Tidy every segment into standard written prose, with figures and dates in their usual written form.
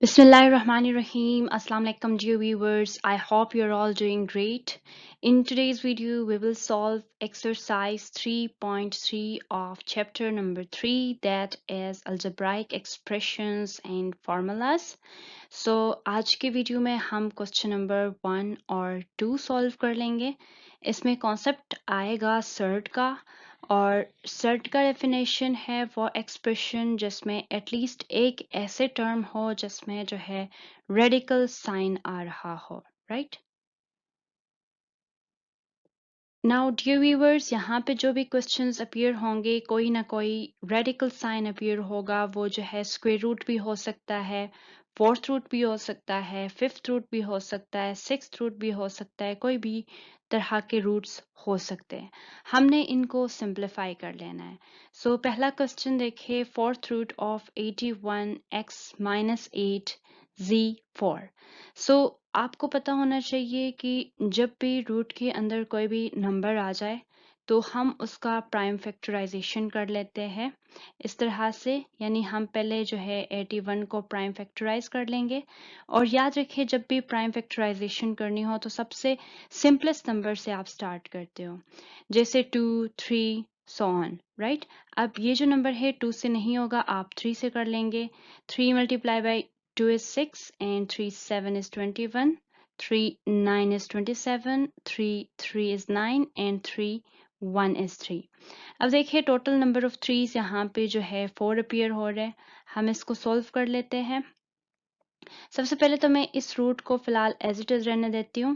Bismillahirrahmanirrahim. Assalamu alaikum dear viewers. I hope you're all doing great. In today's video, we will solve exercise 3.3 of chapter number 3, that is algebraic expressions and formulas. So आज के video में हम question number 1 और 2 solve कर लेंगे। इसमें concept आएगा shirt का, और सर्ट का डेफिनेशन है वो एक्सप्रेशन जिसमें एटलीस्ट एक ऐसे टर्म हो जिसमें जो है रेडिकल साइन आ रहा हो, राइट। नाउ डियर व्यूअर्स, यहाँ पे जो भी क्वेश्चंस अपीयर होंगे कोई ना कोई रेडिकल साइन अपीयर होगा। वो जो है स्क्वायर रूट भी हो सकता है, फोर्थ रूट भी हो सकता है, फिफ्थ रूट भी हो सकता है, सिक्स्थ रूट भी हो सकता है, कोई भी तरह के रूट्स हो सकते हैं। हमने इनको सिंप्लीफाई कर लेना है। सो पहला क्वेश्चन देखिए, fourth root of 81 x minus 8 z4। So आपको पता होना चाहिए कि जब भी रूट के अंदर कोई भी नंबर आ जाए तो हम उसका प्राइम फैक्टराइजेशन कर लेते हैं इस तरह से। यानी हम पहले जो है 81 को प्राइम फैक्टराइज कर लेंगे, और याद रखिए जब भी प्राइम फैक्टराइजेशन करनी हो तो सबसे सिंपलेस्ट नंबर से आप स्टार्ट करते हो, जैसे 2 3 सो ऑन, राइट। अब ये जो नंबर है 2 से नहीं होगा, आप 3 से कर लेंगे। 3 multiply by 2 is 6 and 3 7 is 21, 3 9 is 27, 3 3 is 9 and 3 1 is 3। अब देखिए टोटल नंबर ऑफ थ्रीज यहाँ पे जो है 4 अपीयर हो रहे हैं। हम इसको सॉल्व कर लेते हैं। सबसे पहले तो मैं इस रूट को फिलहाल एज इट इज रहने देती हूँ,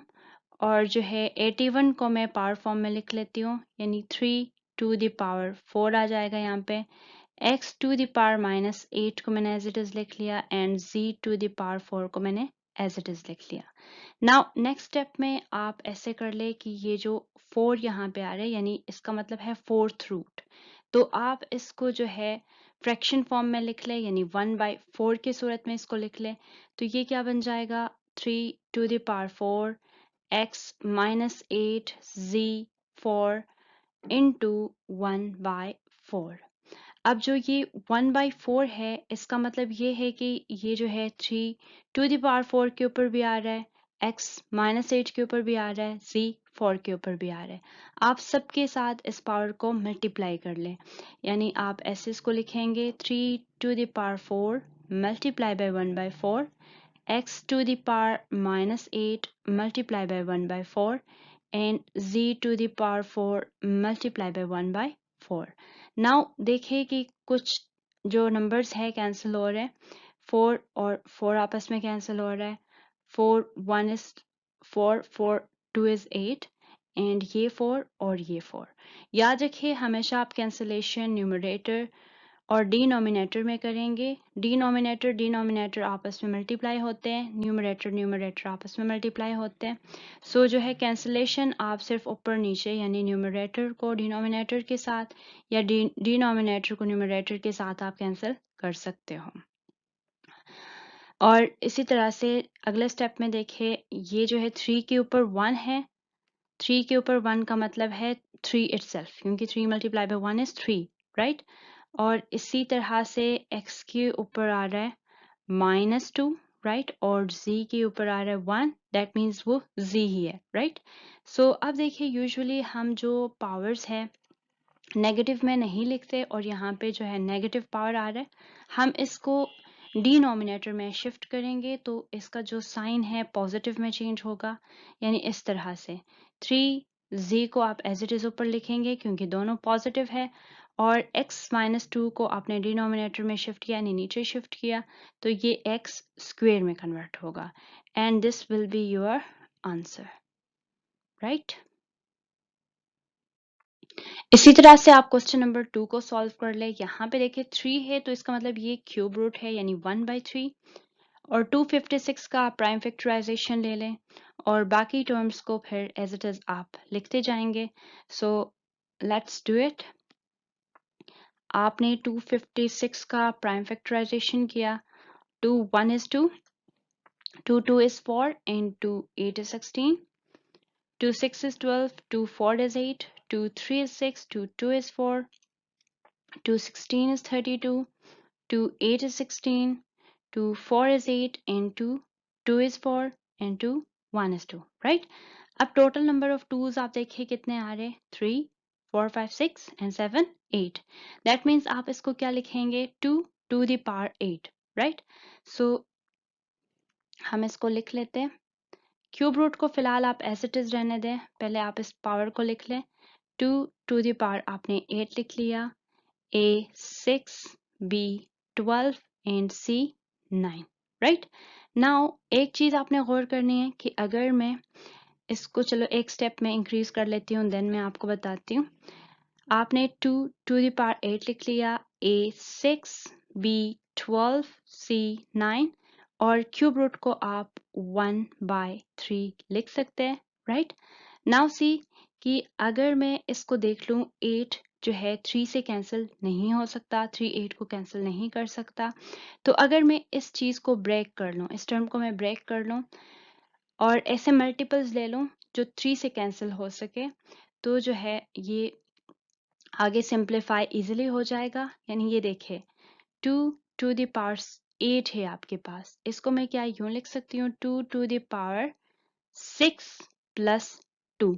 और जो है 81 को मैं पावर फॉर्म में लिख लेती हूँ, यानी 3 टू द पावर 4 आ जाएगा यहाँ पे। x to the power minus 8 को मैंने एज इट इज लिख लिया, and z to the power 4 को मैंने एज इट इज लिख लिया। नाउ नेक्स्ट स्टेप में आप ऐसे कर ले कि ये जो 4 यहाँ पे आ रहे हैं यानी इसका मतलब है फोर्थ रूट, तो आप इसको जो है फ्रैक्शन फॉर्म में लिख ले, यानी 1/4 की सूरत में इसको लिख ले। तो ये क्या बन जाएगा, 3 to the power 4 x minus 8 z4 into 1/4। अब जो ये 1/4 है इसका मतलब ये है कि ये जो है 3 टू द पावर 4 के ऊपर भी आ रहा है, x माइनस 8 के ऊपर भी आ रहा है, z 4 के ऊपर भी आ रहा है। आप सबके साथ इस पावर को मल्टीप्लाई कर लें, यानी आप ऐसे इसको लिखेंगे 3 to the power 4 multiply by 1/4, x to the power minus 8 multiply by 1/4 and z to the power 4 multiply by 1/4। Now देखिए कि कुछ जो नंबर्स है कैंसिल हो रहे हैं, 4 और 4 आपस में कैंसिल हो रहा है, 4 1 is 4 4 2 is 8, एंड ये 4 और ये 4। याद रखिए हमेशा आप कैंसिलेशन न्यूमरेटर और डिनोमिनेटर में करेंगे। डिनोमिनेटर डिनोमिनेटर आपस में मल्टीप्लाई होते हैं, न्यूमरेटर न्यूमरेटर आपस में मल्टीप्लाई होते हैं। सो जो है कैंसिलेशन आप सिर्फ ऊपर नीचे यानी न्यूमरेटर को डिनोमिनेटर के साथ या डिनोमिनेटर को न्यूमरेटर के साथ आप कैंसिल कर सकते हो। और इसी तरह से अगले स्टेप में देखिए, ये जो है 3 के ऊपर 1 है, 3 के ऊपर 1 का मतलब है 3 itself, क्योंकि 3 मल्टीप्लाई बाय 1 is 3, राइट। और इसी तरह से x के ऊपर आ रहा है -2, राइट, और z के ऊपर आ रहा है 1, दैट मीन्स वो z ही है, राइट। सो अब देखिए यूजुअली हम जो पावर्स है नेगेटिव में नहीं लिखते, और यहाँ पे जो है नेगेटिव पावर आ रहा है, हम इसको डिनोमिनेटर में शिफ्ट करेंगे तो इसका जो साइन है पॉजिटिव में चेंज होगा, यानी इस तरह से 3z को आप एज इट इज ऊपर लिखेंगे क्योंकि दोनों पॉजिटिव है, और x-2 को आपने डिनोमिनेटर में शिफ्ट किया यानी नीचे शिफ्ट किया, तो ये x स्क्वेयर में कन्वर्ट होगा, and this will be your answer, right. इसी तरह से आप क्वेश्चन नंबर 2 को सॉल्व कर ले। यहाँ पे देखिए 3 है तो इसका मतलब ये क्यूब रूट है यानी 1/3, और 256 का आप प्राइम फैक्टराइजेशन ले लें और बाकी टर्म्स को फिर एज इट इज आप लिखते जाएंगे। So let's do it. आपने 256 का प्राइम फैक्टराइजेशन किया, 2 1 is 2, 2 2 is 4 and 2 8 is 16, 2 6 is 12, 2 4 is 8, 2 3 is 6, 2 2 is 4, 2 16 is 32, 2 8 is 16, 2 4 is 8 into 2 is 4 into 1 is 2, right? अब टोटल नंबर ऑफ टूज आप देखिए कितने आ रहे हैं, 3 4 5 6 एंड 7 8. दैट मीन्स आप इसको क्या लिखेंगे, 2 to the power 8, right? So हम इसको लिख लेते हैं. क्यूब रूट को फिलहाल आप एज इट इज रहने दें, पहले आप इस पावर को लिख लें. 2 to the power आपने 8 लिख लिया, A 6, B 12 and C 9, right? Now एक चीज आपने गौर करनी है कि अगर मैं इसको चलो एक स्टेप में इंक्रीज कर लेती हूँ, देन मैं आपको बताती हूँ. आपने 2 to the power 8 लिख लिया, A 6, B 12, C 9 और क्यूब रूट को आप 1/3 लिख सकते हैं, राइट? नाउ सी कि अगर मैं इसको देख लूं, 8 जो है 3 से कैंसिल नहीं हो सकता, 3 8 को कैंसिल नहीं कर सकता. तो अगर मैं इस चीज को ब्रेक कर लूं, इस टर्म को मैं ब्रेक कर लूं और ऐसे मल्टीपल्स ले लूं जो 3 से कैंसिल हो सके, तो जो है ये आगे सिंप्लीफाई इजीली हो जाएगा. यानी ये देखिए 2 to the power 8 है आपके पास, इसको मैं क्या यूं लिख सकती हूँ, 2 to the power 6 plus 2.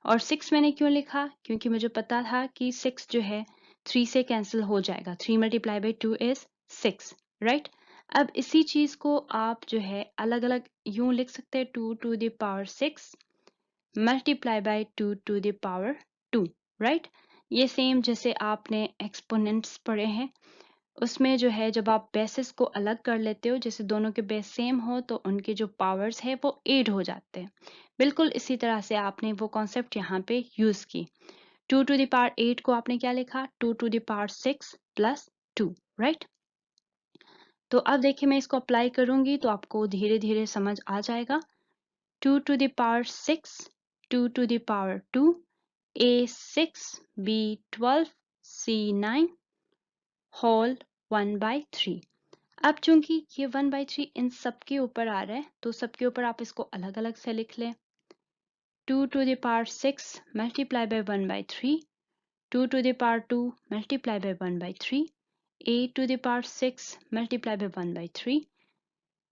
और 6 मैंने क्यों लिखा, क्योंकि मुझे पता था कि 6 जो है 3 से कैंसिल हो जाएगा, 3 multiply by 2 is 6, राइट? अब इसी चीज को आप जो है अलग अलग यूं लिख सकते हैं, 2 to the power 6 multiply by 2 to the power 2, right? ये सेम जैसे आपने एक्सपोनेंट्स पढ़े हैं, उसमें जो है जब आप बेसिस को अलग कर लेते हो, जैसे दोनों के बेस सेम हो तो उनके जो पावर्स है वो 8 हो जाते हैं. बिल्कुल इसी तरह से आपने वो कॉन्सेप्ट यहाँ पे यूज की. 2 to the power 8 को आपने क्या लिखा, 2 to the power 6 plus 2, right? तो अब देखिए मैं इसको अप्लाई करूंगी तो आपको धीरे धीरे समझ आ जाएगा. 2 to the power 6, 2 to the power 2, A 6, B 12, C 9 whole 1/3. अब चूंकि ये 1/3 इन सबके ऊपर आ रहा है तो सबके ऊपर आप इसको अलग अलग से लिख लें. 2 to the power 6 multiply by 1/3, 2 to the power 2 multiply by 1/3, A to the power 6 multiply by 1/3,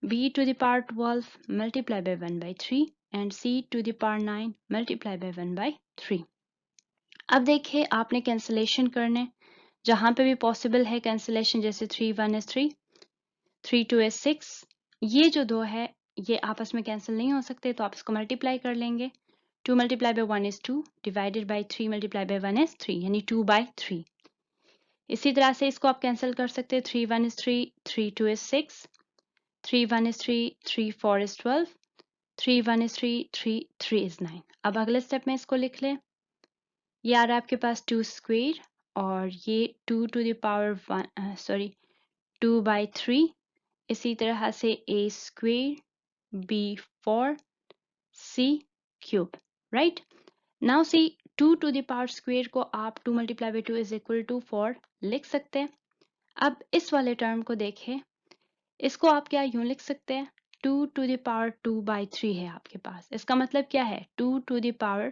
B to the power 12 multiply by 1/3 and C to the power 9 multiply by 1/3. अब देखिए आपने कैंसिलेशन करने, जहां पे भी पॉसिबल है cancellation, जैसे 3 1 is 3, 3 2 is 6, ये जो दो है ये आपस में कैंसिल नहीं हो सकते तो आप इसको मल्टीप्लाई कर लेंगे. 2 multiplied by 1 is 2, divided by 3 multiplied by 1 is 3, यानी 2/3. इसी तरह से इसको आप कैंसिल कर सकते हैं. 3 1 is 3, 3 2 is 6, 3 1 is 3, 3 4 is 12, 3 1 is 3, 3 3 is 9. अब अगले स्टेप में इसको लिख लें. ये आ रहा है आपके पास 2 स्क्वेयर और ये 2 to the power 1 2/3. इसी तरह से a square, b 4, c cube, right? Now see 2 to the power square को आप 2 multiply by 2 is equal to 4 लिख सकते हैं. अब इस वाले टर्म को देखें, इसको आप क्या यूं लिख सकते हैं, 2 to the power 2/3 है आपके पास. इसका मतलब क्या है, 2 to the power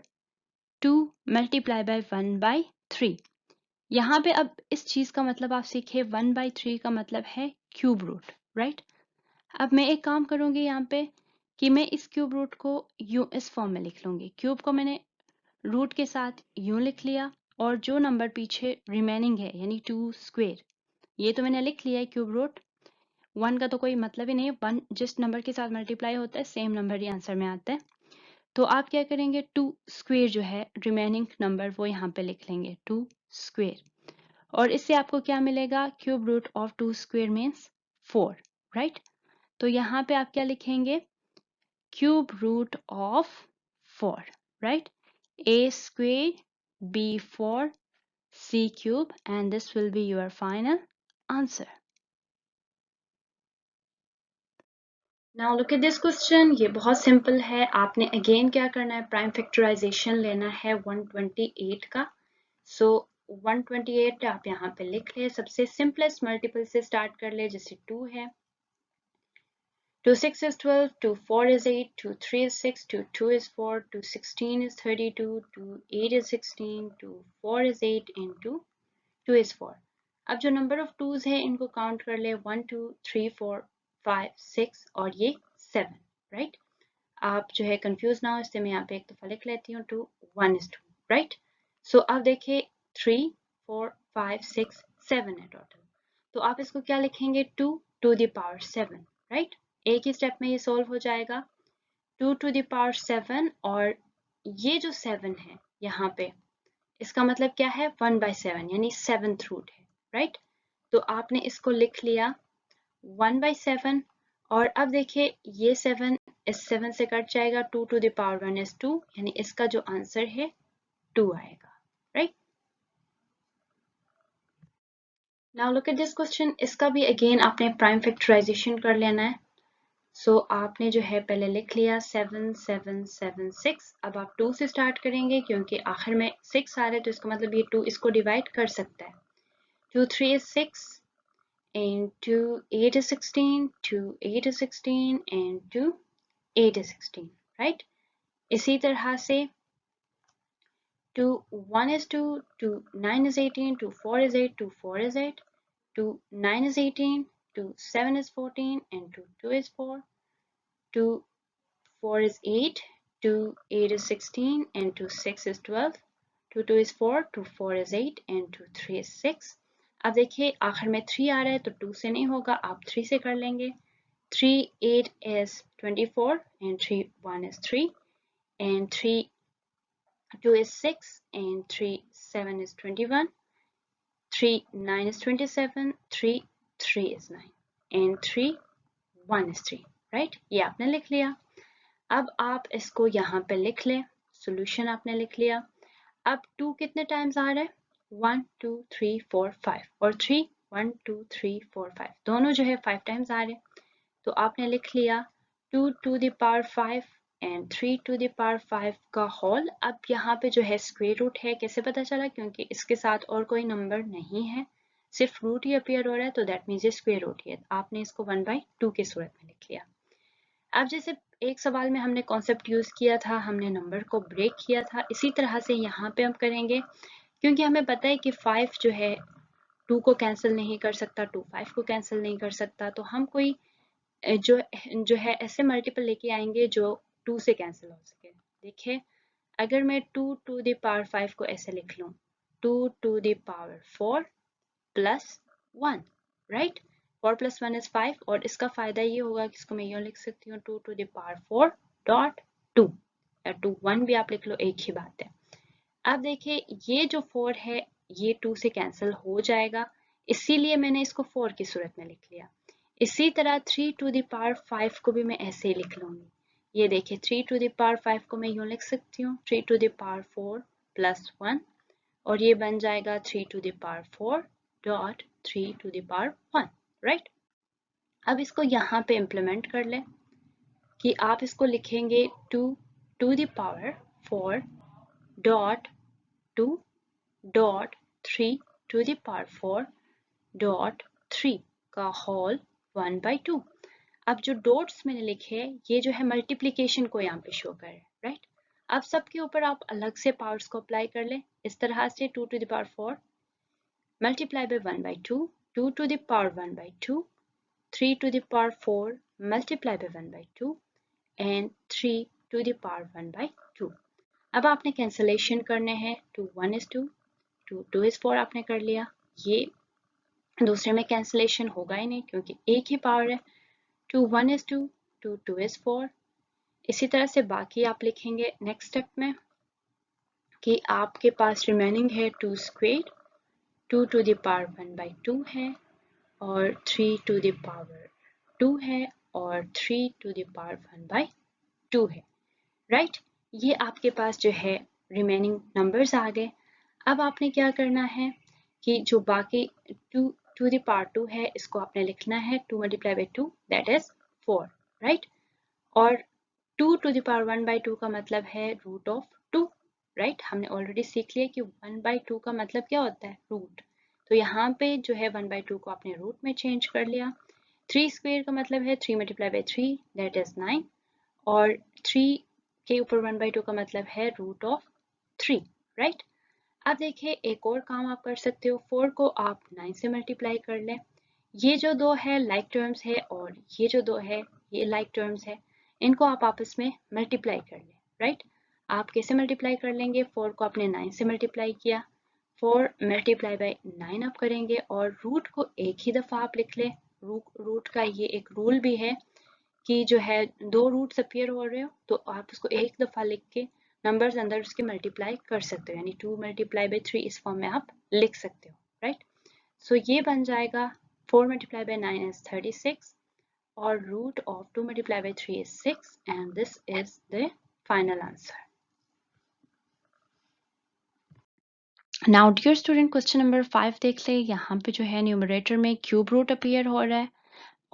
2 multiply by 1/3. यहाँ पे अब इस चीज का मतलब आप सीखे, 1/3 का मतलब है क्यूब रूट, राइट? अब मैं एक काम करूंगी यहाँ पे कि मैं इस क्यूब रूट को यूं इस फॉर्म में लिख लूंगी. क्यूब को मैंने रूट के साथ यूं लिख लिया और जो नंबर पीछे रिमेनिंग है यानी 2 स्क्वेयर, ये तो मैंने लिख लिया है क्यूब रूट. 1 का तो कोई मतलब ही नहीं है, 1 जिस नंबर के साथ मल्टीप्लाई होता है सेम नंबर ही आंसर में आता है. तो आप क्या करेंगे, 2 स्क्वेयर जो है रिमेनिंग नंबर वो यहाँ पे लिख लेंगे 2 स्क्वेयर. और इससे आपको क्या मिलेगा, cube root of 2 square means 4, right? तो यहाँ पे आप क्या लिखेंगे, cube root of 4, right? A square, B 4, C cube, and this will be your final answer. Now look at this question. ये बहुत सिंपल है. आपने अगेन क्या करना है, प्राइम फैक्टराइजेशन लेना है 128 का. सो 128 आप यहाँ पे लिख ले. सबसे सिंपलेस्ट मल्टीपल से स्टार्ट कर ले, जैसे 2 है. 2 6 is 12, 2 4 is 8, 2 3 is 6, 2 2 is 4, 2 16 is 32, 2 8 is 16, 2 4 is 8 and 2 is 4. अब जो नंबर ऑफ टूज है इनको काउंट कर ले, 1 2 3 4 5 6 और ये 7, राइट। आप जो है कंफ्यूज ना हो इसलिए मैं यहाँ पे एक दफ़ा लिख लेती हूँ 2 1 is 2, राइट। सो अब देखिए 3 4 5 6 7 है टोटल, तो आप इसको क्या लिखेंगे 2 to the power 7, राइट। एक ही स्टेप में ये सॉल्व हो जाएगा 2 to the power 7, और ये जो 7 है यहाँ पे इसका मतलब क्या है 1/7 यानी 7th रूट है, राइट। तो आपने इसको लिख लिया 1/7, और अब देखिए ये 7 इस 7 से कट जाएगा, 2 to the power 1 is 2, यानी इसका जो आंसर है 2 आएगा, right. Now look at this question, इसका भी अगेन आपने प्राइम फैक्टराइजेशन कर लेना है। सो आपने जो है पहले लिख लिया 7 7 7 6, अब आप 2 से स्टार्ट करेंगे क्योंकि आखिर में 6 आ रहे हैं, तो इसका मतलब ये 2 इसको डिवाइड कर सकता है। 2 3 is 6 and 2 8 is 16, 2 8 is 16 and 2 8 is 16, right? इसी तरह से 2 1 is 2, 2 9 is 18, 2 4 is 8, 2 4 is 8, 2 9 is 18, 2 7 is 14 and 2 2 is 4, 2 4 is 8, 2 8 is 16 and 2 6 is 12, 2 2 is 4, 2 4 is 8 and 2 3 is 6। अब देखिए आखिर में 3 आ रहा है तो 2 से नहीं होगा, आप 3 से कर लेंगे। 3 8 is 24 and 3 1 is 3 and 3 2 is 6 and 3 7 is 21, 3 9 is 27, 3 3 is 9 and 3 1 is 3, right. ये आपने लिख लिया। अब आप इसको यहाँ पे लिख लें, सॉल्यूशन आपने लिख लिया। अब 2 कितने टाइम्स आ रहा है 1 2 3 4 5 और 3 1 2 3 4 5 दोनों जो है 5 टाइम्स आ रहे हैं, तो आपने लिख लिया 2 to the power 5 and 3 to the power 5 का होल। अब यहाँ पे जो है स्क्वायर रूट है, कैसे पता चला, क्योंकि इसके साथ और कोई नंबर नहीं है, सिर्फ रूट ही अपीयर हो रहा है, तो दैट मीन्स ये स्क्वायर रूट है। आपने इसको 1/2 की सूरत में लिख लिया। अब जैसे एक सवाल में हमने कॉन्सेप्ट यूज किया था, हमने नंबर को ब्रेक किया था, इसी तरह से यहाँ पे हम करेंगे, क्योंकि हमें पता है कि 5 जो है 2 को कैंसिल नहीं कर सकता, 2 5 को कैंसिल नहीं कर सकता, तो हम कोई जो है ऐसे मल्टीपल लेके आएंगे जो 2 से कैंसिल हो सके। देखिए अगर मैं 2 to the power 5 को ऐसे लिख लूँ 2 to the power 4 plus 1, right. 4 plus 1 is 5, और इसका फायदा ये होगा कि इसको मैं यूँ लिख सकती हूँ 2 to the power 4 dot 2, या 2 1 भी आप लिख लो, एक ही बात है। अब देखिए ये जो 4 है ये 2 से कैंसिल हो जाएगा, इसीलिए मैंने इसको 4 की सूरत में लिख लिया। इसी तरह 3 to the power 5 को भी मैं ऐसे ही लिख लूंगी। ये देखिए 3 to the power 5 को मैं यूँ लिख सकती हूँ 3 to the power 4 plus 1, और ये बन जाएगा 3 to the power 4 dot 3 to the power 1, right. अब इसको यहाँ पे इम्प्लीमेंट कर लें कि आप इसको लिखेंगे 2 to the power 4 dot 2 dot 3 to the power 4 dot 3 का होल 1/2। अब जो डॉट्स मैंने लिखे हैं ये जो है मल्टीप्लिकेशन को यहाँ पे शो कर रहे हैं, राइट। अब सबके ऊपर आप अलग से पावर्स को अप्लाई कर लें, इस तरह से 2 to the power 4 multiply by 1/2, 2 to the power 1/2, 3 to the power 4 multiply by 1/2 and 3 to the power 1/2। अब आपने कैंसलेशन करने हैं, 2 1 is 2, 2 2 is 4 आपने कर लिया, ये दूसरे में कैंसलेशन होगा ही नहीं क्योंकि एक ही पावर है, 2 1 is 2, 2 2 is 4। इसी तरह से बाकी आप लिखेंगे नेक्स्ट स्टेप में कि आपके पास रिमेनिंग है 2 स्क्वेयर, 2 to the power 1/2 है और 3 to the power 2 है और 3 to the power 1/2 है, राइट। ये आपके पास जो है रिमेनिंग नंबर्स आ गए। अब आपने क्या करना है कि जो बाकी 2 to the power 2 है इसको आपने लिखना है 2 multiply by 2 that is 4, right. और 2 to the power 1/2 का मतलब है रूट ऑफ 2, राइट। हमने ऑलरेडी सीख लिया कि 1/2 का मतलब क्या होता है, रूट। तो यहाँ पे जो है 1/2 को आपने रूट में चेंज कर लिया। 3 स्क्वेयर का मतलब है 3 multiply by 3 that is 9, और 3 के ऊपर 1/2 का मतलब है रूट ऑफ 3, राइट। अब देखिए एक और काम आप कर सकते हो, 4 को आप 9 से मल्टीप्लाई कर लें, ये जो दो है लाइक टर्म्स है और ये जो दो है ये लाइक टर्म्स है, इनको आप आपस में मल्टीप्लाई कर लें, राइट। आप कैसे मल्टीप्लाई कर लेंगे? 4 को आपने 9 से मल्टीप्लाई किया, 4 मल्टीप्लाई बाय 9 आप करेंगे और रूट को एक ही दफ़ा आप लिख लें। रूट का ये एक रूल भी है कि जो है दो रूट्स अपीयर हो रहे हो तो आप उसको एक दफ़ा लिख के नंबर्स अंदर उसके मल्टीप्लाई कर सकते हो, यानी 2 मल्टीप्लाई बाय 3 इस फॉर्म में आप लिख सकते हो, राइट। सो ये बन जाएगा 4 multiplied by 9 is 36 or root of 2 multiplied by 3 is 6 and this is the final answer. Now dear student question number 5 देख ले, यहाँ पे जो है न्यूमरेटर में क्यूब रूट अपीयर हो रहा है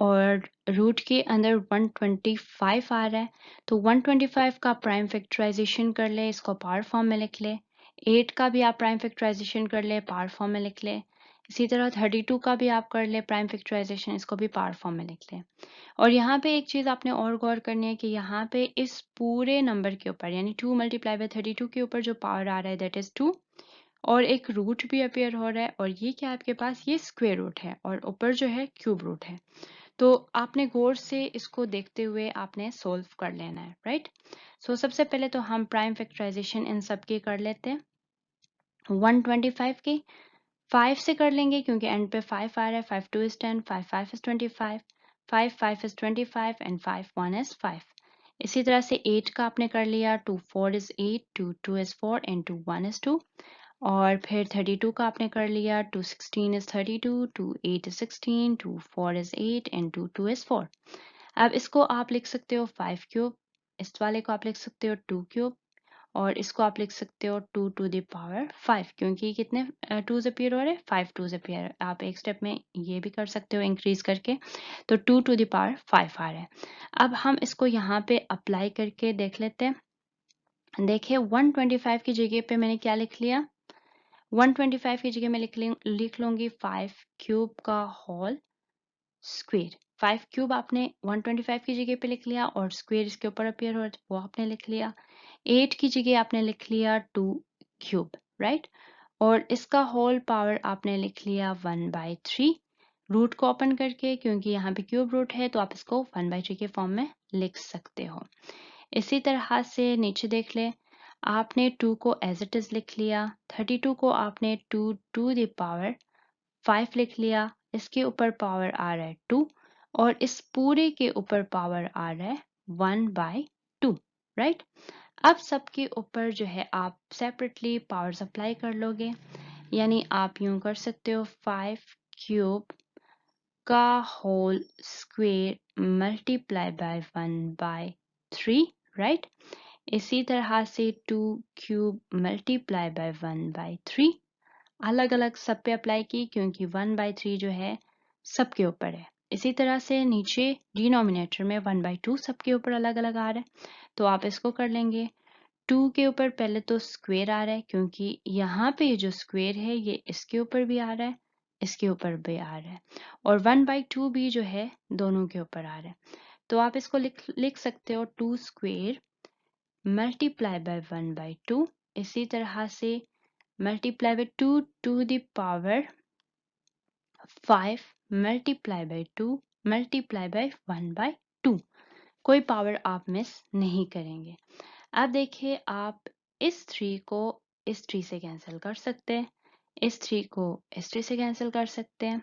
और रूट के अंदर 125 आ रहा है, तो 125 का प्राइम फैक्टराइजेशन कर ले, इसको पावर फॉर्म में लिख ले। 8 का भी आप प्राइम फैक्टराइजेशन कर ले, पावर फॉर्म में लिख ले। इसी तरह 32 का भी आप कर ले प्राइम फैक्टराइजेशन, इसको भी पावर फॉर्म में लिख ले। और यहाँ पे एक चीज़ आपने और गौर करनी है कि यहाँ पे इस पूरे नंबर के ऊपर यानी 2 मल्टीप्लाई बाय 32 के ऊपर जो पावर आ रहा है दैट इज़ 2 और एक रूट भी अपेयर हो रहा है और ये क्या आपके पास ये स्क्वायर रूट है और ऊपर जो है क्यूब रूट है। तो आपने गौर से इसको देखते हुए आपने सोल्व कर लेना है, राइट। सो सबसे पहले तो हम प्राइम फैक्टराइजेशन इन सब की कर लेते हैं। 125 की 5 से कर लेंगे क्योंकि एंड पे 5 आ रहा है। 5 2 is 10, 5 5 is 25, 5 5 is 25 and 5 1 is 5। इसी तरह से 8 का आपने कर लिया, 2 4 is 8, 2 2 is 4 and 2 1 is 2। और फिर 32 का आपने कर लिया, 2 16 is 32, 2 8 is 16, 2 4 is 8 and 2 2 is 4। अब इसको आप लिख सकते हो 5 क्यूब, इस वाले को आप लिख सकते हो 2 क्यूब और इसको आप लिख सकते हो 2 टू द पावर 5 क्योंकि कितने 2 से पेयर हो रहे हैं, 5 2 से पेयर। आप एक स्टेप में ये भी कर सकते हो इंक्रीज करके, तो 2 टू द पावर 5 आ रहा है। अब हम इसको यहाँ पे अप्लाई करके देख लेते हैं। देखिए 125 की जगह पे मैंने क्या लिख लिया, 125 की जगह मैं लिख लूंगी 5 क्यूब का होल स्क्वेयर। 5 क्यूब आपने 125 की जगह पे लिख लिया और स्क्वेयर इसके ऊपर अपीयर हो वो आपने लिख लिया। 8 की जगह आपने लिख लिया 2 क्यूब, राइट। और इसका होल पावर आपने लिख लिया 1/3 रूट को ओपन करके, क्योंकि यहाँ पे क्यूब रूट है तो आप इसको 1/3 के फॉर्म में लिख सकते हो। इसी तरह से नीचे देख ले, आपने 2 को एज इट इज लिख लिया, 32 को आपने 2 टू द पावर 5 लिख लिया, इसके ऊपर पावर आ रहा है 2 और इस पूरे के ऊपर पावर आ रहा है 1/2, राइट। अब सबके ऊपर जो है आप सेपरेटली पावर सप्लाई कर लोगे, यानी आप यूं कर सकते हो 5 क्यूब का whole square multiply by 1/3, right. इसी तरह से 2 क्यूब मल्टीप्लाई बाय 1/3 अलग अलग सब पे अप्लाई की क्योंकि 1/3 जो है सबके ऊपर है। इसी तरह से नीचे डिनोमिनेटर में 1/2 सबके ऊपर अलग अलग आ रहा है, तो आप इसको कर लेंगे। 2 के ऊपर पहले तो स्क्वायर आ रहा है क्योंकि यहाँ पे जो स्क्वायर है ये इसके ऊपर भी आ रहा है, इसके ऊपर भी आ रहा है और 1/2 भी जो है दोनों के ऊपर आ रहा है। तो आप इसको लिख सकते हो 2 स्क्वायर मल्टीप्लाई बाय 1/2, इसी तरह से multiply by 2 to the power 5 multiply by 2 multiply बाय 1/2। कोई पावर आप मिस नहीं करेंगे। अब देखिए आप इस 3 को इस 3 से कैंसिल कर सकते हैं, इस 3 को इस 3 से कैंसिल कर सकते हैं।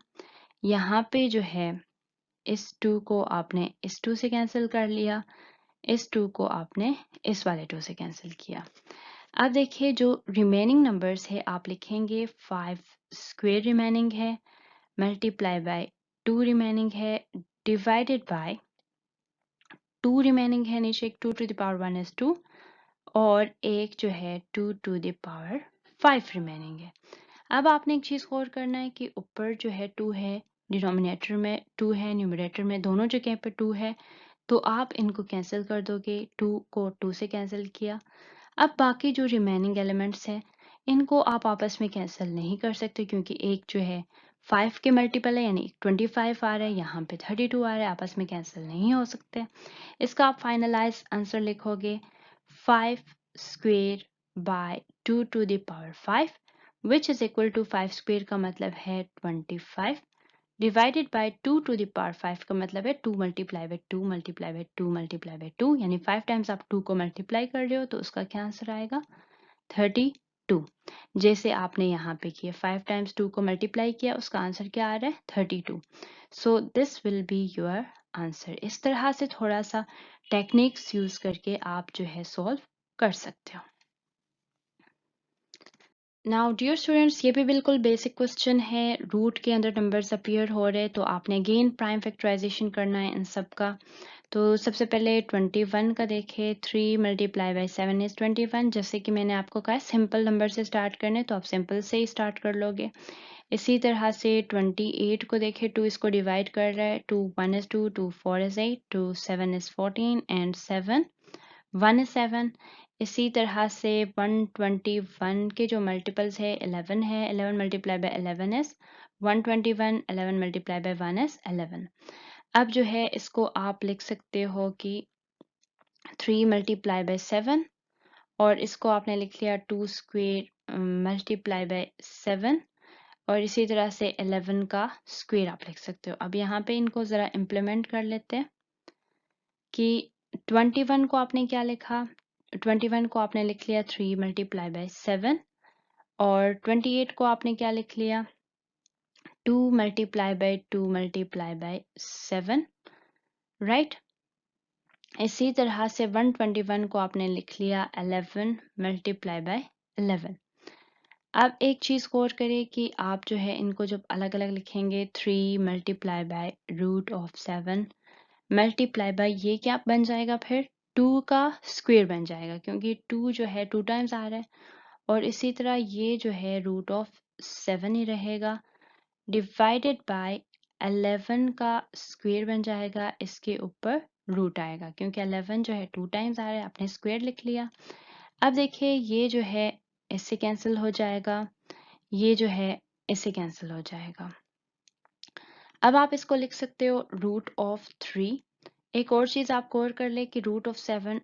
यहाँ पे जो है इस 2 को आपने इस 2 से कैंसिल कर लिया, इस 2 को आपने इस वाले 2 से कैंसिल किया। अब देखिए जो रिमेनिंग नंबर्स है आप लिखेंगे 5 स्क्वायर रिमेनिंग है, मल्टीप्लाई बाय 2 रिमेनिंग है, डिवाइडेड बाय 2 रिमेनिंग है, नीचे एक 2 टू द पावर 1 इज 2 और एक जो है 2 टू द पावर 5 रिमेनिंग है। अब आपने एक चीज़ गौर करना है कि ऊपर जो है 2 है, डिनोमिनेटर में 2 है, न्यूमरेटर में दोनों जगह पे 2 है, तो आप इनको कैंसिल कर दोगे। 2 को 2 से कैंसिल किया। अब बाकी जो रिमेनिंग एलिमेंट्स हैं इनको आप आपस में कैंसिल नहीं कर सकते क्योंकि एक जो है 5 के मल्टीपल है यानी 25 आ रहा है, यहाँ पे 32 आ रहा है, आपस में कैंसिल नहीं हो सकते। इसका आप फाइनलाइज आंसर लिखोगे 5 square by 2 to the power 5 which is equal to 5 square का मतलब है 25 divided by 2 to the power 5 का मतलब है 2 multiply by 2 multiply by 2 multiply by 2, यानी 5 टाइम्स आप 2 को मल्टीप्लाई कर रहे हो तो उसका क्या आंसर आएगा 32। जैसे आपने यहाँ पे किया 5 टाइम्स 2 को मल्टीप्लाई किया, उसका आंसर क्या आ रहा है 32। So this will be your answer. इस तरह से थोड़ा सा टेक्निक्स यूज करके आप जो है सॉल्व कर सकते हो। नाउ डियर स्टूडेंट्स, ये भी बिल्कुल बेसिक क्वेश्चन है। रूट के अंदर नंबर्स अपीयर हो रहे तो आपने अगेन प्राइम फैक्टराइजेशन करना है इन सब का। तो सबसे पहले 21 का देखें, 3 मल्टीप्लाई बाई 7 इज 21। जैसे कि मैंने आपको कहा सिंपल नंबर से स्टार्ट करने, तो आप सिंपल से ही स्टार्ट कर लोगे। इसी तरह से 28 को देखें, 2 इसको डिवाइड कर रहा है, 2 1 is 2, 2 4 is 8, 2 7 is 14 and 7 1 is 7। इसी तरह से 121 के जो मल्टीपल्स है 11 है, 11 multiply by 11 is 121, 11 multiply by 1 is 11। अब जो है इसको आप लिख सकते हो कि 3 मल्टीप्लाई बाय 7, और इसको आपने लिख लिया 2 स्क्वेयर मल्टीप्लाई बाय 7, और इसी तरह से 11 का स्क्वेयर आप लिख सकते हो। अब यहाँ पे इनको ज़रा इम्प्लीमेंट कर लेते हैं कि 21 को आपने क्या लिखा, 21 को आपने लिख लिया 3 मल्टीप्लाई बाय 7, और 28 को आपने क्या लिख लिया 2 multiply by 2 multiply by 7, right. इसी तरह से 121 को आपने लिख लिया 11 मल्टीप्लाई बाय 11। अब एक चीज़ गौर करें कि आप जो है इनको जब अलग अलग लिखेंगे, 3 multiply by root of 7 multiply by, ये क्या बन जाएगा फिर 2 का स्क्वायर बन जाएगा, क्योंकि 2 जो है 2 टाइम्स आ रहा है। और इसी तरह ये जो है रूट ऑफ 7 ही रहेगा, डिवाइडेड बाय 11 का स्क्वायर बन जाएगा, इसके ऊपर रूट आएगा, क्योंकि 11 जो है 2 टाइम्स आ रहा है, आपने स्क्वायर लिख लिया। अब देखिए ये जो है इससे कैंसिल हो जाएगा, ये जो है इससे कैंसिल हो जाएगा। अब आप इसको लिख सकते हो रूट ऑफ 3। एक और चीज आप गौर कर ले कि रूट ऑफ 7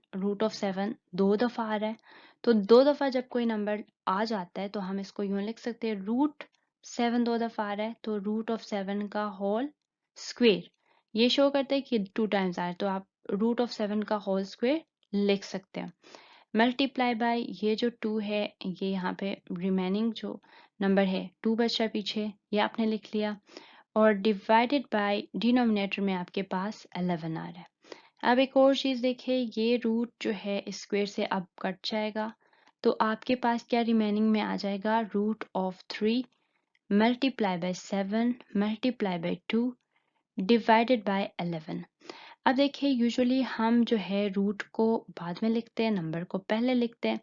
दो दफा आ रहा है, तो दो दफा जब कोई नंबर आ जाता है तो हम इसको यूं लिख सकते हैं रूट 7 दो दफा आ रहा है तो रूट ऑफ 7 का होल स्क्वेयर। ये शो करता है कि 2 टाइम्स आ रहा है, तो आप रूट ऑफ 7 का होल स्क्वेयर लिख सकते हैं। मल्टीप्लाई बाय ये जो 2 है, ये यहाँ पे रिमेनिंग जो नंबर है 2 बचा पीछे, ये आपने लिख लिया, और डिवाइडेड बाय डिनोमिनेटर में आपके पास 11 आ रहा है। अब एक और चीज देखिए, ये रूट जो है स्क्वायर से अब कट जाएगा, तो आपके पास क्या रिमेनिंग में आ जाएगा root of 3 multiply by 7 multiply by 2 divided by 11। अब देखिए यूजुअली हम जो है रूट को बाद में लिखते हैं, नंबर को पहले लिखते हैं,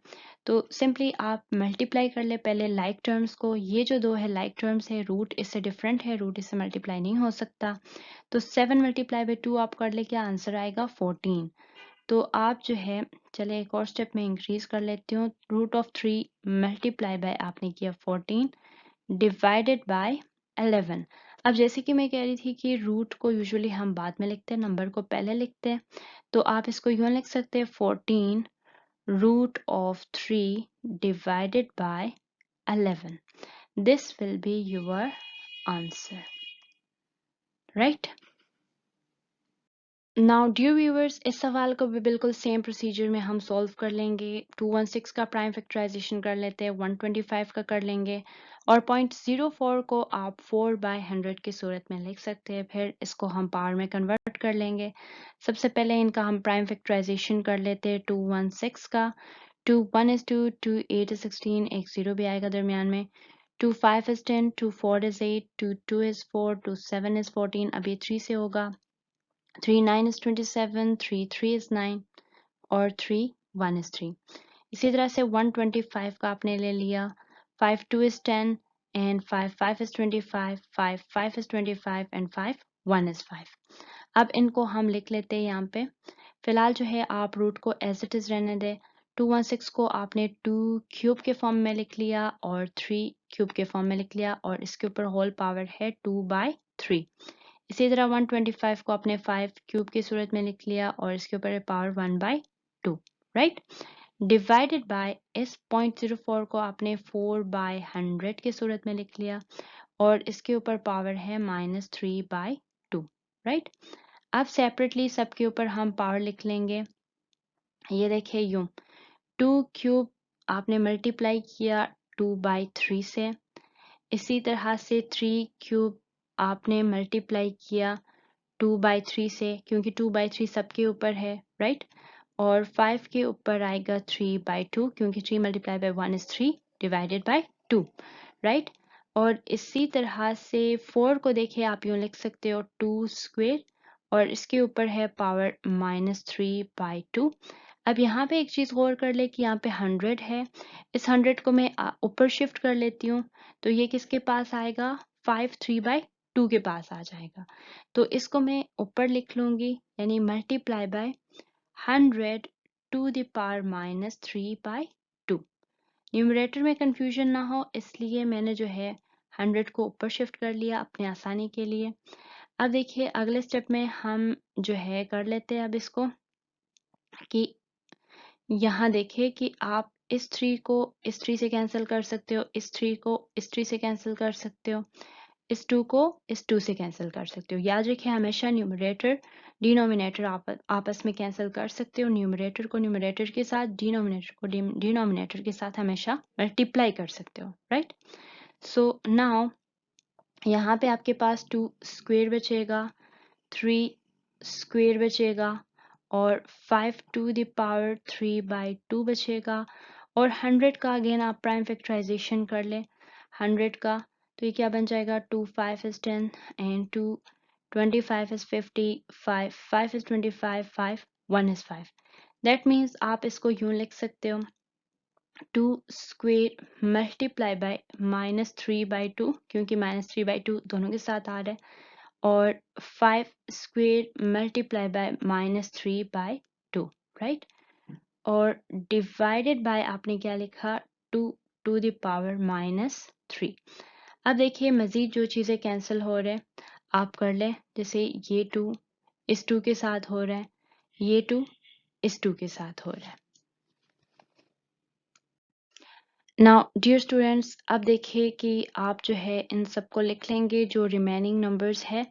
तो सिंपली आप मल्टीप्लाई कर ले पहले लाइक टर्म्स को। ये जो दो है लाइक टर्म्स है, रूट इससे डिफरेंट है, रूट इससे मल्टीप्लाई नहीं हो सकता, तो 7 मल्टीप्लाई बाय 2 आप कर ले, क्या आंसर आएगा 14। तो आप जो है, चले एक और स्टेप में इंक्रीज कर लेती हूँ, रूट ऑफ 3 मल्टीप्लाई बाय आपने किया 14 डिवाइडेड बाय 11। अब जैसे कि मैं कह रही थी कि रूट को यूजुअली हम बाद में लिखते हैं, नंबर को पहले लिखते हैं, तो आप इसको यूं लिख सकते हैं 14 root of 3 divided by 11। This will be your answer, right. Now dear viewers, इस सवाल को भी बिल्कुल सेम प्रोसीजर में हम सॉल्व कर लेंगे। 216 का प्राइम फैक्टराइजेशन कर लेते हैं, 125 का कर लेंगे, और 0.04 को आप 4/100 की सूरत में लिख सकते हैं। फिर इसको हम पावर में कन्वर्ट कर लेंगे। सबसे पहले इनका हम प्राइम फैक्टराइजेशन कर लेते हैं 216 का। 2 1 is 2, 2 8 is 16, एक 0 भी आएगा दरमियान में। 2 5 is 10, 2 4 is 8, 2 2 is 4, 2 7 is 14, अब ये 3 से होगा। 3 9 is 27, 3 3 is 9, और 3 1 is 3। इसी तरह से 125 का आपने ले लिया, 5 2 is 10 and 5 5 is 25, 5 5 is 25 and 5 1 is 5। अब इनको हम लिख लेते हैं यहाँ पे। फिलहाल जो है आप रूट को एज इट इज रहने दें। 216 को आपने 2 क्यूब के फॉर्म में लिख लिया और 3 क्यूब के फॉर्म में लिख लिया, और इसके ऊपर होल पावर है 2/3। इसी तरह 125 को आपने 5 क्यूब की सूरत में लिख लिया और इसके ऊपर है पावर 1/2, राइट। डिवाइडेड बाय इस 0.04 को आपने 4/100 की सूरत में लिख लिया, और इसके ऊपर पावर है -3/2, राइट। अब सेपरेटली सबके ऊपर हम पावर लिख लेंगे। ये देखिए यूं, 2³ आपने मल्टीप्लाई किया 2/3 से, इसी तरह से 3³ आपने मल्टीप्लाई किया 2/3 से, क्योंकि 2/3 सबके ऊपर है, राइट। और 5 के ऊपर आएगा 3/2, क्योंकि 3 multiply bye 1 is 3 divided by 2, right. और इसी तरह से 4 को देखिए आप यूं लिख सकते हो 2² और इसके ऊपर है पावर -3/2। अब यहाँ पे एक चीज गौर कर ले कि यहाँ पे 100 है, इस 100 को मैं ऊपर शिफ्ट कर लेती हूँ, तो ये किसके पास आएगा, 5 3/2 के पास आ जाएगा। तो इसको मैं ऊपर लिख लूंगी, यानी multiply by 100 to the power -3/2। Numerator में कंफ्यूजन ना हो इसलिए मैंने जो है 100 को ऊपर शिफ्ट कर लिया अपने आसानी के लिए। अब देखिए अगले स्टेप में हम जो है कर लेते हैं अब इसको, कि यहाँ देखिए कि आप इस 3 को इस 3 से कैंसिल कर सकते हो, इस 3 को इस 3 से कैंसिल कर सकते हो, इस 2 को इस 2 से कैंसिल कर सकते हो। याद रखिए हमेशा न्यूमरेटर डिनोमिनेटर आपस में कैंसिल कर सकते हो, न्यूमरेटर को न्यूमरेटर के साथ, डिनोमिनेटर को डिनोमिनेटर के साथ हमेशा मल्टीप्लाई कर सकते हो, राइट। सो नाउ यहाँ पे आपके पास 2² बचेगा, 3² बचेगा और 5 टू द पावर 3/2 बचेगा। और 100 का अगेन आप प्राइम फैक्टराइजेशन कर लें 100 का, तो ये क्या बन जाएगा, 2 5 is 10 and 2 25 is 50, 5 is 25, 5 1 is 5। That means आप इसको यूं लिख सकते हो 2² मल्टीप्लाई बाय -3/2, क्योंकि -3/2 दोनों के साथ आ रहा है, और 5² मल्टीप्लाई बाय -3/2, राइट। और डिवाइडेड बाय आपने क्या लिखा, 2 टू द पावर -3। अब देखिए मजीद जो चीज़ें कैंसिल हो रहे हैं आप कर लें, जैसे ये 2 इस 2 के साथ हो रहा है, ये 2 इस 2 के साथ हो रहा है। नाउ डियर स्टूडेंट्स, अब देखिए कि आप जो है इन सबको लिख लेंगे जो रिमेनिंग नंबर्स है,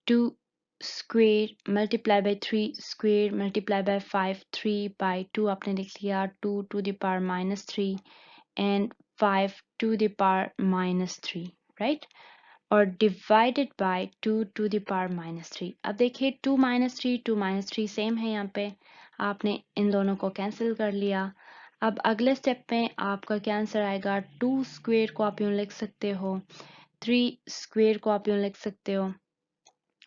2² मल्टीप्लाई बाय 3² मल्टीप्लाई बाय 5 3/2 आपने लिख लिया, 2 to the power -3 and 5 to the power -3, right. और divided by 2 to the power -3। अब देखिए 2 3 सेम है, यहाँ पे आपने इन दोनों को कैंसिल कर लिया। अब अगले स्टेप में आपका क्या आंसर आएगा, 2² को आप यूं लिख सकते हो, 3² को आप यूं लिख सकते हो,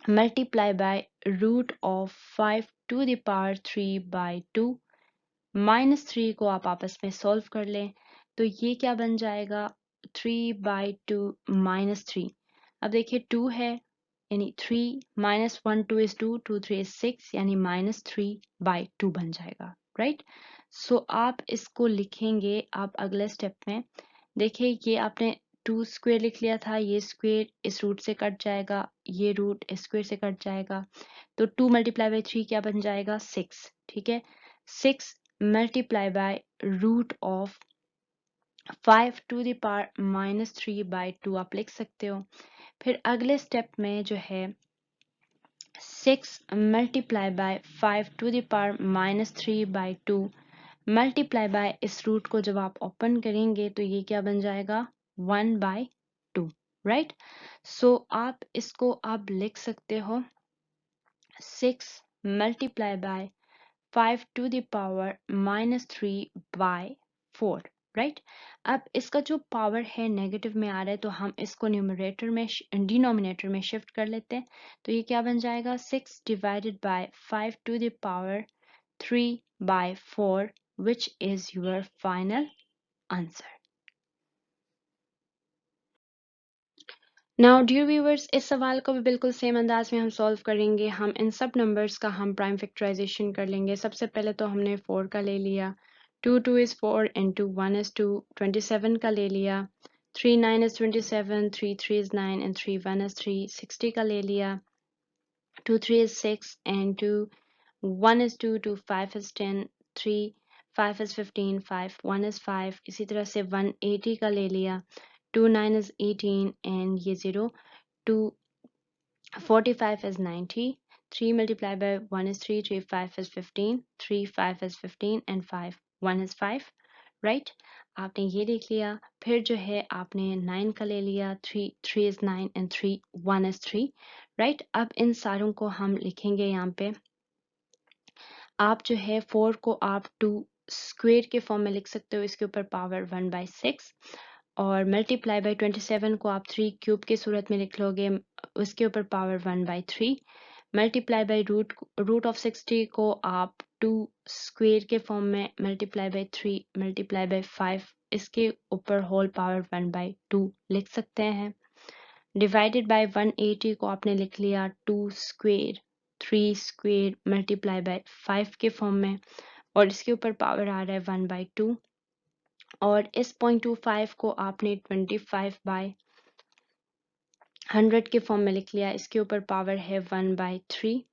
multiply by √5 to the power 3/2, -3 को आप आपस में सॉल्व कर लें, तो ये क्या बन जाएगा, 3/2 -3। अब देखिए 2 है, यानी 3 -1 2 is 2, 2 3 is 6, यानी -3/2 बन जाएगा, राइट। सो आप इसको लिखेंगे अब अगले स्टेप में। देखिए ये आपने 2² लिख लिया था, ये स्क्वेयर इस रूट से कट जाएगा, ये रूट इस स्क्वेयर से कट जाएगा, तो 2 मल्टीप्लाई बाय 3 क्या बन जाएगा, 6, ठीक है। 6 multiply by √5 to the power -3/2 आप लिख सकते हो। फिर अगले स्टेप में जो है 6 multiply by 5 to the power -3/2 multiply by इस रूट को जब आप ओपन करेंगे तो ये क्या बन जाएगा, 1/2, राइट। सो आप इसको अब लिख सकते हो 6 multiply by 5 to the power -3/4, right. अब इसका जो पावर है नेगेटिव में आ रहा है, तो हम इसको न्यूमरेटर में डिनोमिनेटर में शिफ्ट कर लेते हैं, तो ये क्या बन जाएगा, 6 divided by 5 to the power 3/4, which is your final answer. Now dear viewers, इस सवाल को भी बिल्कुल सेम अंदाज में हम सॉल्व करेंगे। हम इन सब नंबर्स का हम प्राइम फैक्टराइजेशन कर लेंगे। सबसे पहले तो हमने 4 का ले लिया, 2 2 is 4 into 1 is 2, 27 का ले लिया, 3 9 is 27, 3 3 is 9 and 3 1 is 3, 60 का ले लिया, 2 3 is 6 and 2 1 is 2, 2 5 is 10, 3 5 is 15, 5 1 is 5। इसी तरह से 180 का ले लिया, 2 9 is 18 and ये 0, 2 45 is 90, 3 multiplied by 1 is 3, 3 5 is 15, 3 5 is 15 and 5 1 is 5, right आपने ये देख लिया। फिर जो है आपने 9 का ले लिया, 3 3 is 9 and 3 1 is 3, राइट। अब इन सारों को हम लिखेंगे यहाँ पे। आप जो है 4 को आप 2 स्क्वेयर के फॉर्म में लिख सकते हो, इसके ऊपर पावर 1/6, और मल्टीप्लाई बाय 27 को आप 3 क्यूब की सूरत में लिख लोगे, उसके ऊपर power 1/3, multiply by root of 60 को आप 2 स्क्वेयर के फॉर्म में मल्टीप्लाई बाय 3 मल्टीप्लाई बाय 5, इसके ऊपर होल पावर 1/2 लिख सकते हैं। डिवाइडेड बाय 180 को आपने लिख लिया 2 स्क्वेयर 3 स्क्वेयर मल्टीप्लाई बाय 5 के फॉर्म में, और इसके ऊपर पावर आ रहा है 1/2, और इस 0.25 को आपने 25/100 के फॉर्म में लिख लिया, इसके ऊपर पावर है 1/3,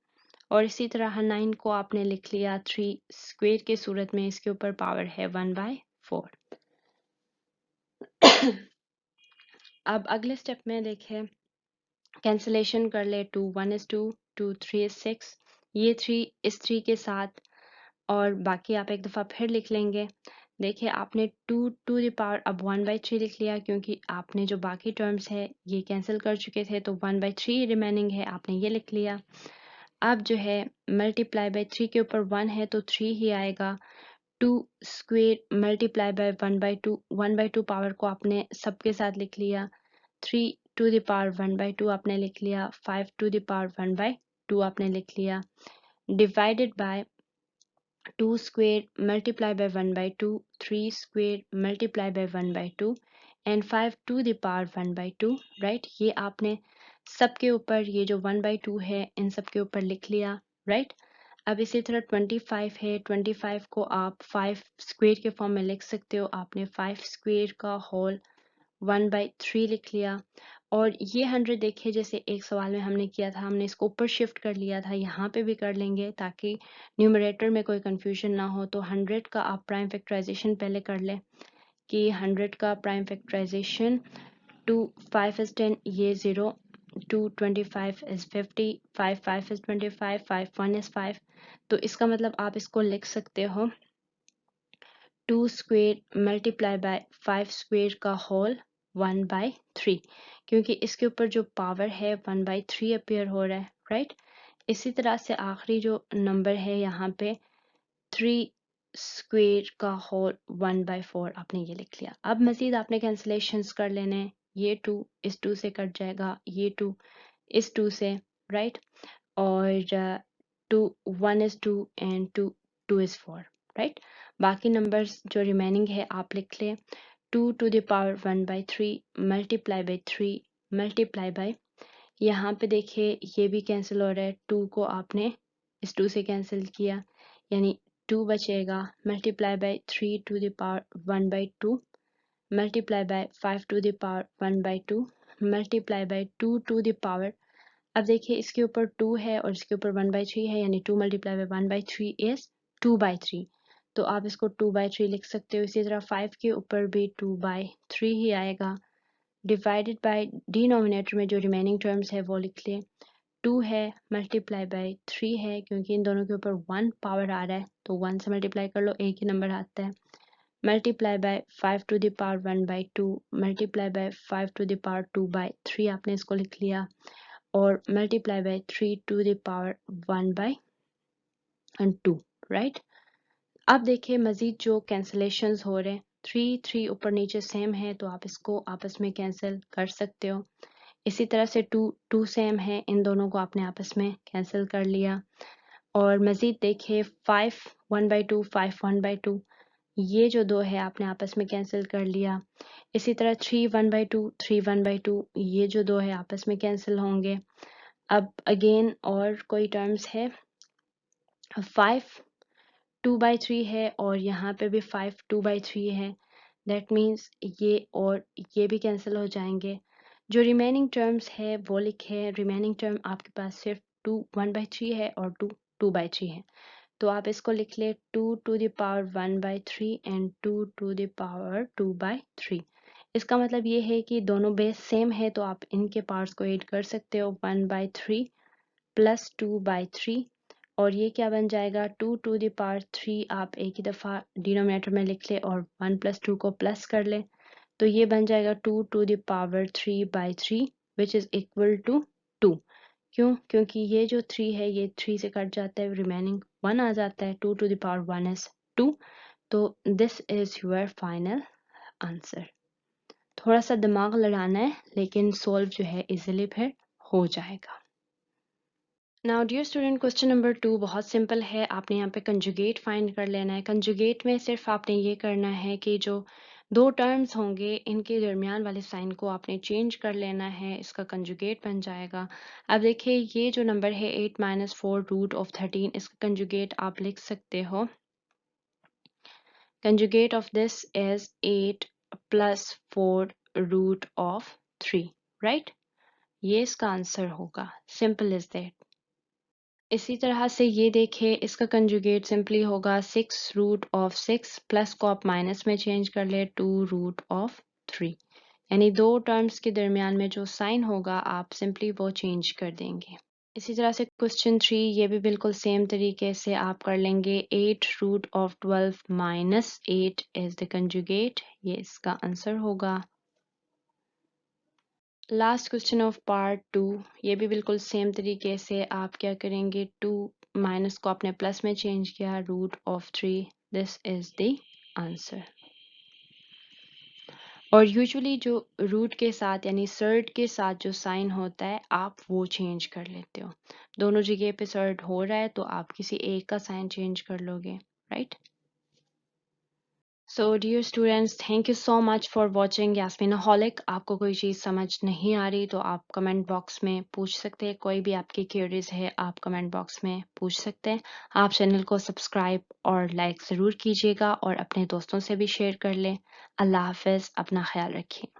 और इसी तरह 9 को आपने लिख लिया 3 स्क्वेयर के सूरत में, इसके ऊपर पावर है 1/4। अब अगले स्टेप में देखें, कैंसिलेशन कर ले, 2 1 is 2, 2 3 is 6, ये 3 इस 3 के साथ, और बाकी आप एक दफ़ा फिर लिख लेंगे। देखिए आपने 2 टू द पावर अब 1/3 लिख लिया, क्योंकि आपने जो बाकी टर्म्स है ये कैंसिल कर चुके थे, तो 1/3 रिमेनिंग है, आपने ये लिख लिया। अब जो है मल्टीप्लाई बाय 3 के ऊपर 1 है तो 3 ही आएगा, 2 स्क्वेयर मल्टीप्लाई बाय 1/2, 1/2 पावर को आपने सबके साथ लिख लिया, 3 टू द पावर 1/2 आपने लिख लिया, 5 टू द पावर 1/2 आपने लिख लिया, divided by 2 square multiply by 1/2, 3 square multiply by 1/2 and 5 to the power 1/2, right. ये आपने सबके ऊपर ये जो 1/2 है इन सबके ऊपर लिख लिया, राइट। अब इसी तरह 25 है, 25 को आप 5 स्क्वेयर के फॉर्म में लिख सकते हो, आपने 5 स्क्वेयर का होल 1/3 लिख लिया। और ये 100 देखिए जैसे एक सवाल में हमने किया था, हमने इसको ऊपर शिफ्ट कर लिया था, यहाँ पे भी कर लेंगे ताकि न्यूमरेटर में कोई कंफ्यूजन ना हो। तो 100 का आप प्राइम फैक्टराइजेशन पहले कर लें कि 100 का प्राइम फैक्टराइजेशन 2 5 is 10, ये 0, 2 25 is 50, 5 5 is 25, 5 1 is 5। तो इसका मतलब आप इसको लिख सकते हो 2 स्क्वेयर मल्टीप्लाई बाय 5 स्क्वेयर का होल 1/3, क्योंकि इसके ऊपर जो पावर है 1/3 अपीयर हो रहा है, राइट। इसी तरह से आखिरी जो नंबर है यहाँ पे 3 स्क्वेयर का होल 1/4 आपने ये लिख लिया। अब मजीद आपने कैंसिलेशंस कर लेने हैं, ये 2 इस 2 से कट जाएगा, ये 2 इस 2 से, राइट, और 2 1 is 2 and 2 is 4, राइट। बाकी नंबर्स जो रिमेनिंग है आप लिख लें, 2 to the power 1/3 multiply by 3 multiply bye, यहाँ पे देखिए ये भी कैंसिल हो रहा है, 2 को आपने इस 2 से कैंसिल किया, यानी 2 बचेगा, multiply by 3 to the power 1/2 multiply by 5 to the power 1/2 multiply by 2 to the power, अब देखिए इसके ऊपर 2 है और इसके ऊपर 1/3 है, यानी 2 मल्टीप्लाई बाय 1/3 इज 2/3, तो आप इसको 2/3 लिख सकते हो। इसी तरह 5 के ऊपर भी 2/3 ही आएगा, डिवाइडेड बाय डिनोमिनेटर में जो रिमेनिंग टर्म्स है वो लिख लें, 2 है मल्टीप्लाई बाय 3 है, क्योंकि इन दोनों के ऊपर 1 पावर आ रहा है तो 1 से मल्टीप्लाई कर लो, एक ही नंबर आता है, multiply by 5 to the power 1/2 multiply by 5 to the power 2/3 आपने इसको लिख लिया, और multiply by 3 to the power 1/2, right. अब देखिए मजीद जो कैंसिलेशंस हो रहे हैं, 3 3 ऊपर नीचे सेम है तो आप इसको आपस में कैंसिल कर सकते हो। इसी तरह से 2 2 सेम है, इन दोनों को आपने आपस में कैंसिल कर लिया। और मजीद देखिए 5 1/2 5 1/2, ये जो दो है आपने आपस में कैंसिल कर लिया। इसी तरह 3 1/2 3 1/2, ये जो दो है आपस में कैंसिल होंगे। अब अगेन और कोई टर्म्स है, 5 2/3 है और यहाँ पे भी 5 2/3 है, दैट मीन्स ये और ये भी कैंसिल हो जाएंगे। जो रिमेनिंग टर्म्स है वो लिखे, रिमेनिंग टर्म आपके पास सिर्फ 2 1/3 है और 2 2/3 है, तो आप इसको लिख ले 2 to the power 1/3 and 2 to the power 2/3। इसका मतलब ये है कि दोनों बेस सेम है तो आप इनके पार्ट्स को ऐड कर सकते हो 1/3 प्लस 2/3 और ये क्या बन जाएगा 2 टू द पावर 3 आप एक ही दफ़ा डिनोमिनेटर में लिख ले और 1 + 2 को प्लस कर ले तो ये बन जाएगा 2 to the power 3/3 which is equal to 2। क्योंकि ये जो 3 है ये 3 से कट जाता है रिमेनिंग 1 आ जाता है 2 टू द पावर 1 इज़ 2 तो this is your final answer. थोड़ा सा दिमाग लगाना है लेकिन सॉल्व जो है इजीली फिर हो जाएगा। Now dear student question number 2 बहुत सिंपल है। आपने यहाँ पे कंजुगेट फाइंड कर लेना है। कंजुगेट में सिर्फ आपने ये करना है कि जो दो टर्म्स होंगे इनके दरमियान वाले साइन को आपने चेंज कर लेना है, इसका कंजुगेट बन जाएगा। अब देखिए ये जो नंबर है 8 - 4 √13 इसका कंजुगेट आप लिख सकते हो। Conjugate of this is 8 + 4 √3 right. ये इसका आंसर होगा। Simple is that. इसी तरह से ये देखिए इसका कंजुगेट सिंपली होगा 6 √6 प्लस को आप माइनस में चेंज कर ले 2 √3 यानी दो टर्म्स के दरमियान में जो साइन होगा आप सिंपली वो चेंज कर देंगे। इसी तरह से क्वेश्चन 3 ये भी बिल्कुल सेम तरीके से आप कर लेंगे 8 √12 - 8 इज द कंजुगेट, ये इसका आंसर होगा। लास्ट क्वेश्चन ऑफ पार्ट 2 ये भी बिल्कुल सेम तरीके से आप क्या करेंगे 2 माइनस को आपने प्लस में चेंज किया √3 दिस इज द आंसर। और यूजुअली जो रूट के साथ यानी सर्ड के साथ जो साइन होता है आप वो चेंज कर लेते हो। दोनों जगह पे सर्ड हो रहा है तो आप किसी एक का साइन चेंज कर लोगे, right. So dear students thank you so much for watching यास्मीनाहॉलिक। आपको कोई चीज़ समझ नहीं आ रही तो आप कमेंट बॉक्स में पूछ सकते हैं। कोई भी आपकी क्वेरीज है आप कमेंट बॉक्स में पूछ सकते हैं। आप चैनल को सब्सक्राइब और लाइक ज़रूर कीजिएगा और अपने दोस्तों से भी शेयर कर लें। अल्लाह हाफिज़, अपना ख्याल रखिए।